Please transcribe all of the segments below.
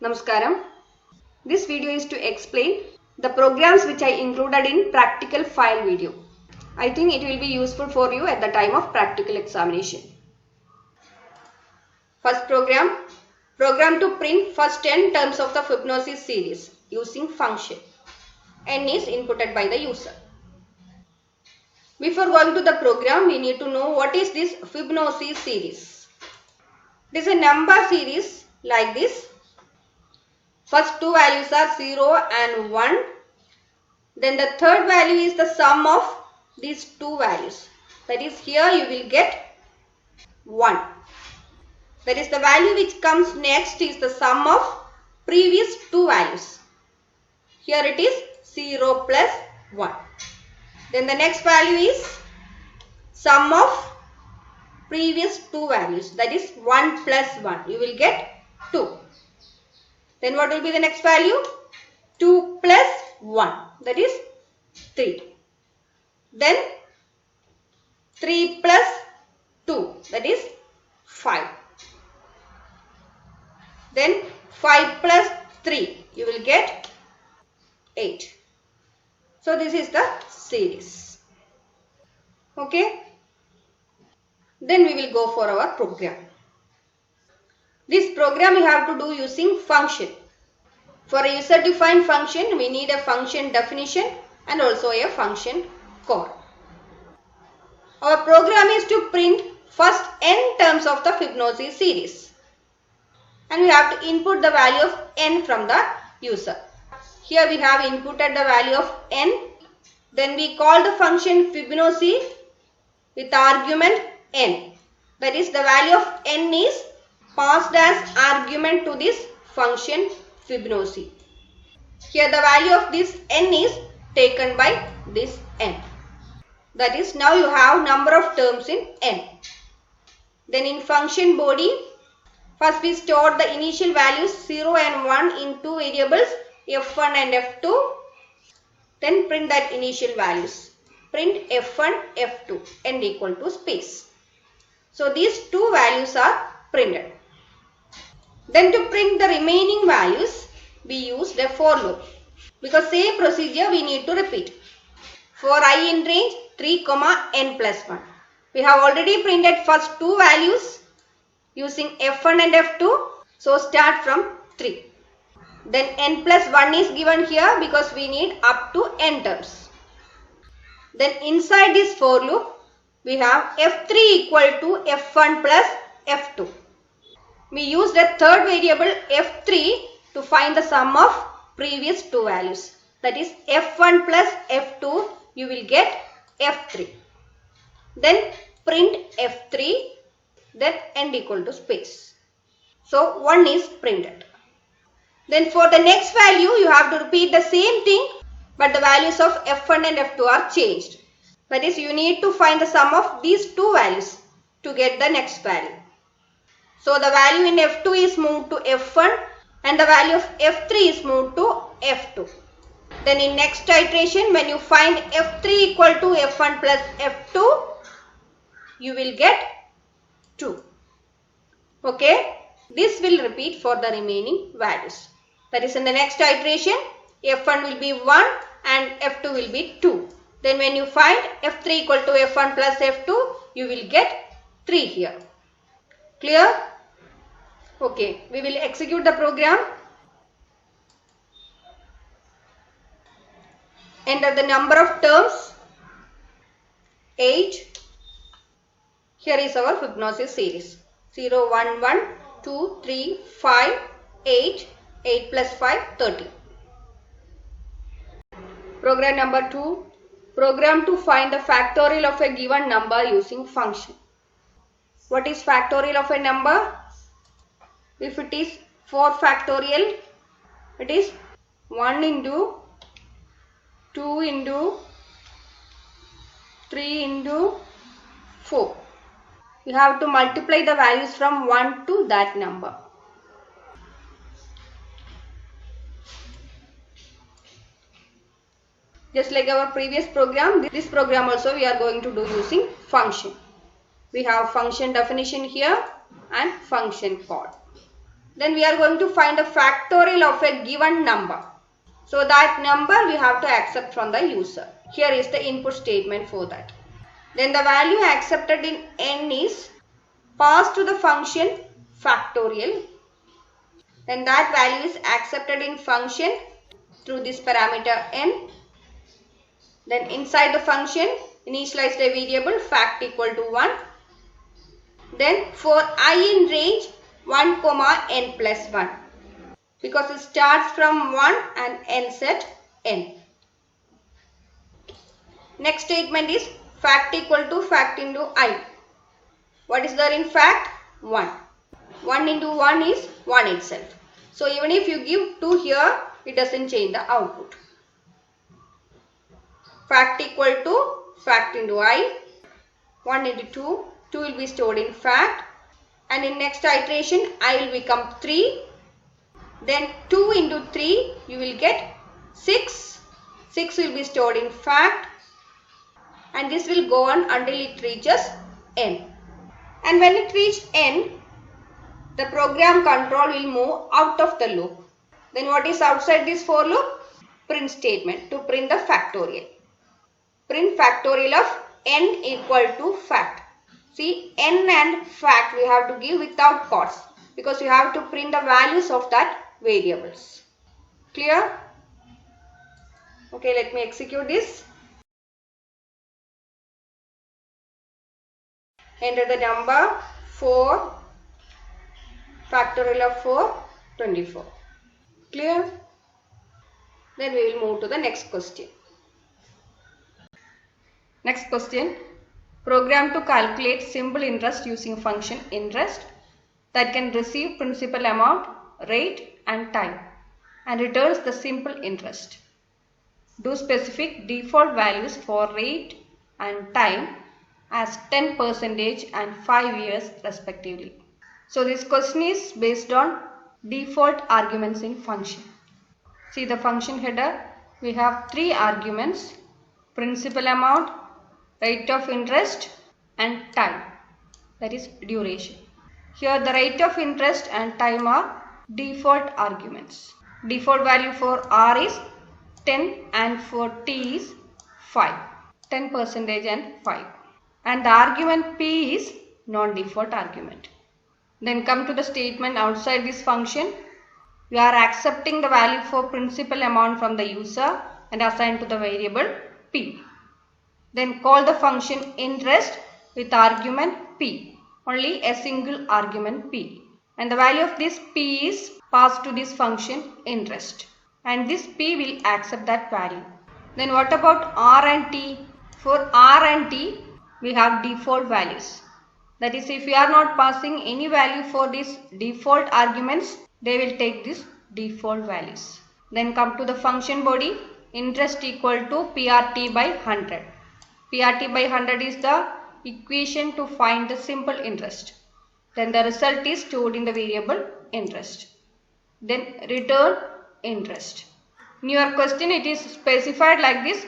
Namaskaram. This video is to explain the programs which I included in practical file video. I think it will be useful for you at the time of practical examination. First program to print first 10 terms of the Fibonacci series using function. N is inputted by the user. Before going to the program, we need to know what is this Fibonacci series. It is a number series like this. First two values are 0 and 1. Then the third value is the sum of these two values. That is, here you will get 1. That is, the value which comes next is the sum of previous two values. Here it is 0 plus 1. Then the next value is sum of previous two values. That is 1 plus 1. You will get 2. Then what will be the next value? 2 plus 1. That is 3. Then 3 plus 2. That is 5. Then 5 plus 3. You will get 8. So this is the series. Okay. Then we will go for our program. This program we have to do using function. For a user defined function, we need a function definition and also a function call. Our program is to print first n terms of the Fibonacci series. And we have to input the value of n from the user. Here we have inputted the value of n. Then we call the function Fibonacci with argument n. That is, the value of n is passed as argument to this function Fibonacci. Here the value of this n is taken by this n. That is, now you have number of terms in n. Then in function body, first we store the initial values 0 and 1 in two variables f1 and f2. Then print that initial values. Print f1, f2, end equal to space. So these two values are printed. Then to print the remaining values, we use the for loop. Because same procedure we need to repeat. For I in range 3, n plus 1. We have already printed first two values using f1 and f2. So start from 3. Then n plus 1 is given here because we need up to n terms. Then inside this for loop, we have f3 equal to f1 plus f2. We use the third variable f3 to find the sum of previous two values. That is, f1 plus f2, you will get f3. Then print f3, then end equal to space. So 1 is printed. Then for the next value, you have to repeat the same thing, but the values of f1 and f2 are changed. That is, you need to find the sum of these two values to get the next value. So the value in f2 is moved to f1 and the value of f3 is moved to f2. Then in next iteration, when you find f3 equal to f1 plus f2, you will get 2. Okay. This will repeat for the remaining values. That is, in the next iteration, f1 will be 1 and f2 will be 2. Then when you find f3 equal to f1 plus f2, you will get 3 here. Clear? Okay, we will execute the program. Enter the number of terms, 8. Here is our Fibonacci series. 0, 1, 1, 2, 3, 5, 8, 8 plus 5, 30. Program number 2. Program to find the factorial of a given number using function. What is factorial of a number? If it is 4 factorial, it is 1 into 2 into 3 into 4. You have to multiply the values from 1 to that number. Just like our previous program, this program also we are going to do using function. We have function definition here and function call. Then we are going to find the factorial of a given number. So that number we have to accept from the user. Here is the input statement for that. Then the value accepted in n is passed to the function factorial. Then that value is accepted in function through this parameter n. Then inside the function initialize the variable fact equal to 1. Then for I in range 1 comma n plus 1. Because it starts from 1 and ends at n. Next statement is fact equal to fact into I. What is there in fact? 1. 1 into 1 is 1 itself. So even if you give 2 here, it doesn't change the output. Fact equal to fact into I. 1 into 2. 2 will be stored in fact. And in next iteration, I will become 3. Then 2 into 3, you will get 6. 6 will be stored in fact. And this will go on until it reaches n. And when it reaches n, the program control will move out of the loop. Then what is outside this for loop? Print statement to print the factorial. Print factorial of n equal to fact. See, n and fact we have to give without quotes because you have to print the values of that variables. Clear? Okay, let me execute this. Enter the number 4, factorial of 4, 24. Clear? Then we will move to the next question. Next question. Program to calculate simple interest using function interest that can receive principal amount, rate and time and returns the simple interest. Do specific default values for rate and time as 10% and 5 years respectively. So this question is based on default arguments in function. See the function header, we have 3 arguments: principal amount, rate of interest and time, that is duration. Here the rate of interest and time are default arguments. Default value for R is 10 and for T is 5. 10% and 5. And the argument P is non-default argument. Then come to the statement outside this function. We are accepting the value for principal amount from the user and assign to the variable P. Then call the function interest with argument P. Only a single argument P. And the value of this P is passed to this function interest. And this P will accept that value. Then what about R and T? For R and T, we have default values. That is, if we are not passing any value for these default arguments, they will take these default values. Then come to the function body, interest equal to PRT by 100. PRT by 100 is the equation to find the simple interest. Then the result is stored in the variable interest. Then return interest. In your question it is specified like this.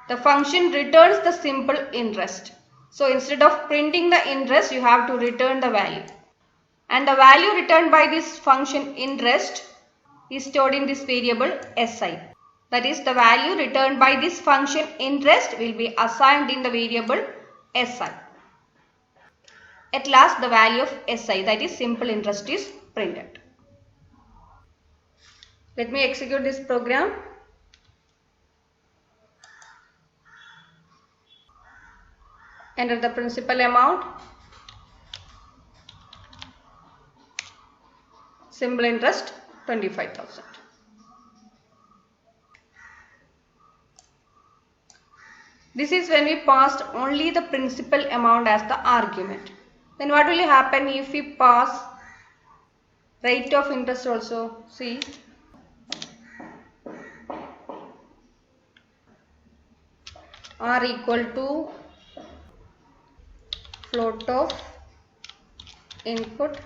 The function returns the simple interest. So instead of printing the interest, you have to return the value. And the value returned by this function interest is stored in this variable SI. That is, the value returned by this function interest will be assigned in the variable SI. At last the value of SI, that is simple interest, is printed. Let me execute this program. Enter the principal amount, simple interest 25,000. This is when we passed only the principal amount as the argument. Then what will happen if we pass rate of interest also? See, R equal to float of input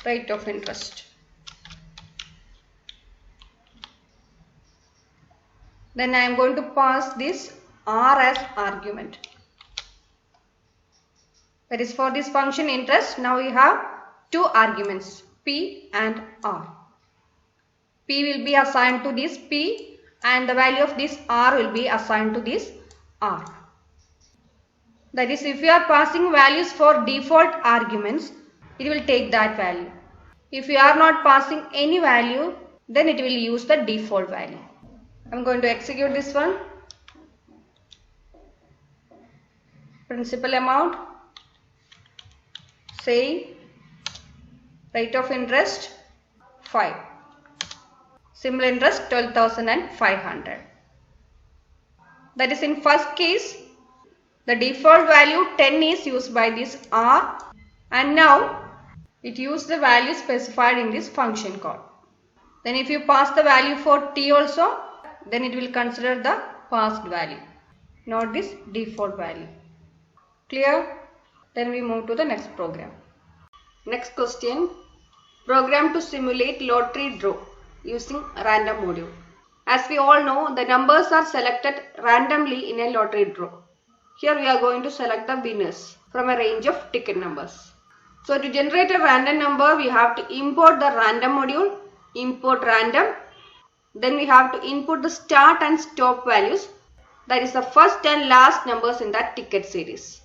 rate of interest. Then I am going to pass this R as argument. That is for this function interest. Now we have two arguments, P and R. P will be assigned to this P and the value of this R will be assigned to this R. That is, if you are passing values for default arguments, it will take that value. If you are not passing any value, then it will use the default value. I am going to execute this one. Principal amount, say rate of interest 5. Simple interest 12,500. That is, in first case, the default value 10 is used by this R, and now it used the value specified in this function call. Then if you pass the value for T also, then it will consider the passed value, not this default value. Clear? Then we move to the next program. Next question. Program to simulate lottery draw using random module. As we all know, the numbers are selected randomly in a lottery draw. Here we are going to select the winners from a range of ticket numbers. So to generate a random number, we have to import the random module, import random. Then we have to input the start and stop values. That is the first and last numbers in that ticket series.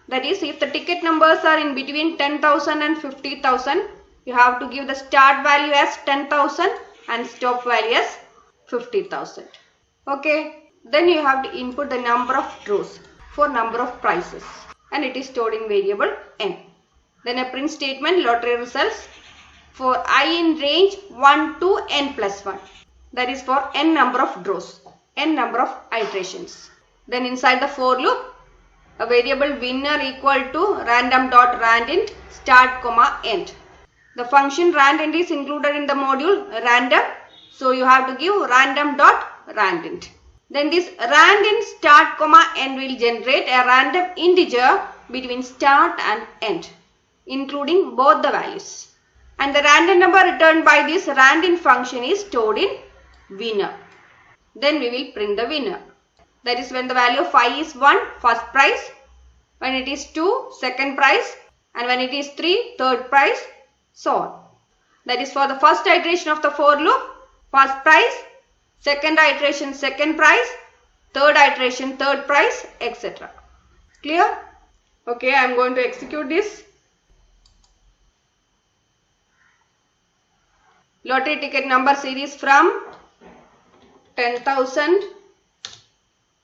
That is, if the ticket numbers are in between 10,000 and 50,000, you have to give the start value as 10,000 and stop value as 50,000. Okay. Then you have to input the number of draws for number of prizes, and it is stored in variable n. Then a print statement, lottery results for I in range 1 to n plus 1. That is for n number of draws, n number of iterations. Then inside the for loop, a variable winner equal to random.randint start comma end. The function randint is included in the module random, so you have to give random.randint. Then this randint start comma end will generate a random integer between start and end, including both the values. And the random number returned by this randint function is stored in winner. Then we will print the winner. That is, when the value of I is 1, first prize, when it is 2, second prize, and when it is 3, third prize, so on. That is for the first iteration of the for loop, first prize, second iteration, second prize, third iteration, third prize, etc. Clear? Okay, I am going to execute this. Lottery ticket number series from 10,000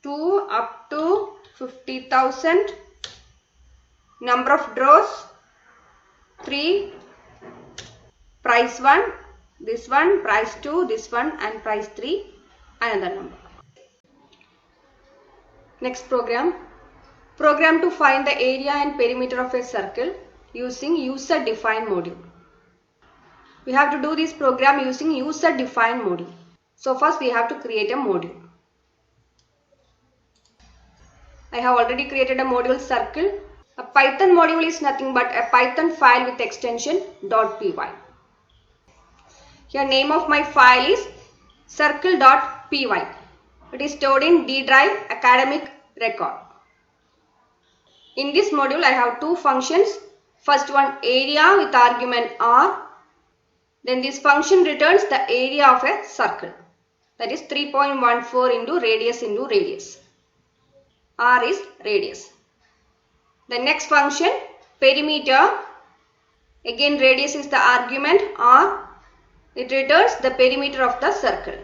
to up to 50,000. Number of draws 3. Prize 1, this one, prize 2, this one, and prize 3, another number. Next program. Program to find the area and perimeter of a circle using user defined module. We have to do this program using user defined module. So first we have to create a module. I have already created a module circle. A Python module is nothing but a Python file with extension .py. Here name of my file is circle.py. It is stored in D drive academic record. In this module I have two functions. First one area with argument r. Then this function returns the area of a circle. That is 3.14 into radius. R is radius. The next function perimeter. Again radius is the argument r. It returns the perimeter of the circle.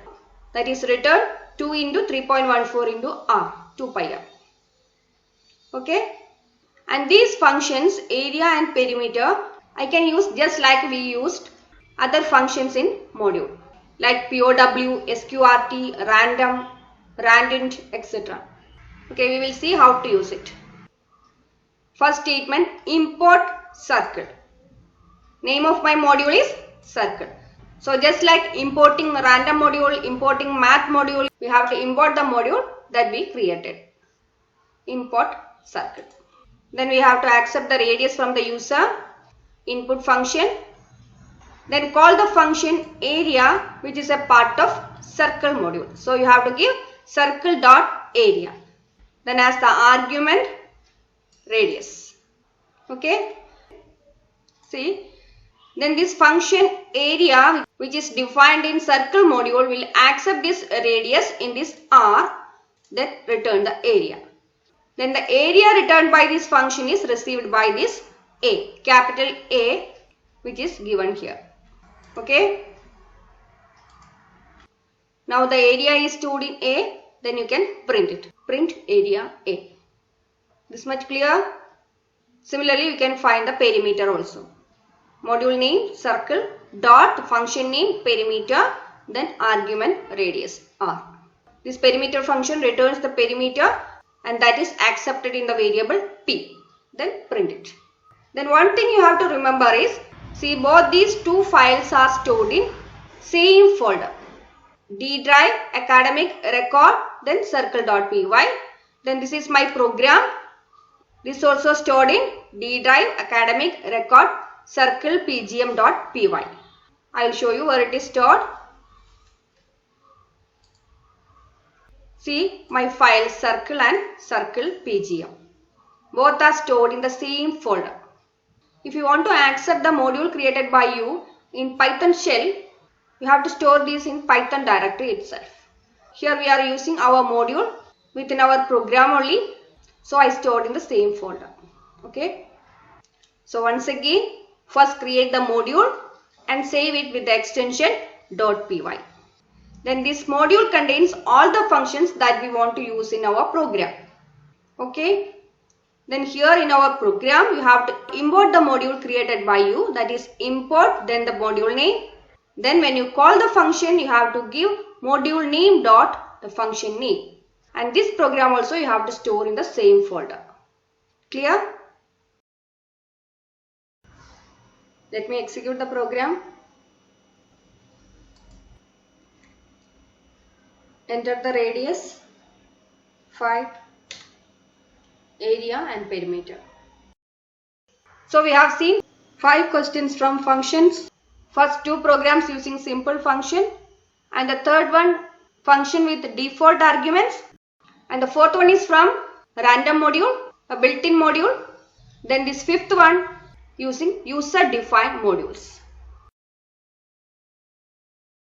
That is return 2 into 3.14 into r, 2 pi r. Okay. And these functions area and perimeter I can use just like we used other functions in module like POW, SQRT, random, randint, etc. Okay, we will see how to use it. First statement, import circle. Name of my module is circle. So just like importing random module, importing math module, we have to import the module that we created. Import circle. Then we have to accept the radius from the user, input function. Then call the function area, which is a part of circle module. So you have to give circle.area. Then as the argument, radius. Okay. See. Then this function area which is defined in circle module will accept this radius in this R, then return the area. Then the area returned by this function is received by this A, capital A, which is given here. Okay. Now the area is stored in A, then you can print it. Print area A. This much clear? Similarly, you can find the perimeter also. Module name circle, dot function name perimeter, then argument radius R. This perimeter function returns the perimeter and that is accepted in the variable P. Then print it. Then one thing you have to remember is, see, both these two files are stored in same folder. D drive academic record, then circle.py. Then this is my program. This is also stored in D drive academic record circle pgm.py. I will show you where it is stored. See my file circle and circle pgm. Both are stored in the same folder. If you want to accept the module created by you in Python shell, you have to store this in Python directory itself. Here we are using our module within our program only. So I stored in the same folder. Okay. So once again, first create the module and save it with the extension .py. Then this module contains all the functions that we want to use in our program. Okay. Then here in our program, you have to import the module created by you, that is import, then the module name. Then when you call the function, you have to give module name dot the function name. And this program also you have to store in the same folder. Clear? Let me execute the program. Enter the radius, 5, area and perimeter. So we have seen 5 questions from functions. First 2 programs using simple function, and the third one function with default arguments, and the fourth one is from random module, a built-in module. Then this fifth one using user defined modules.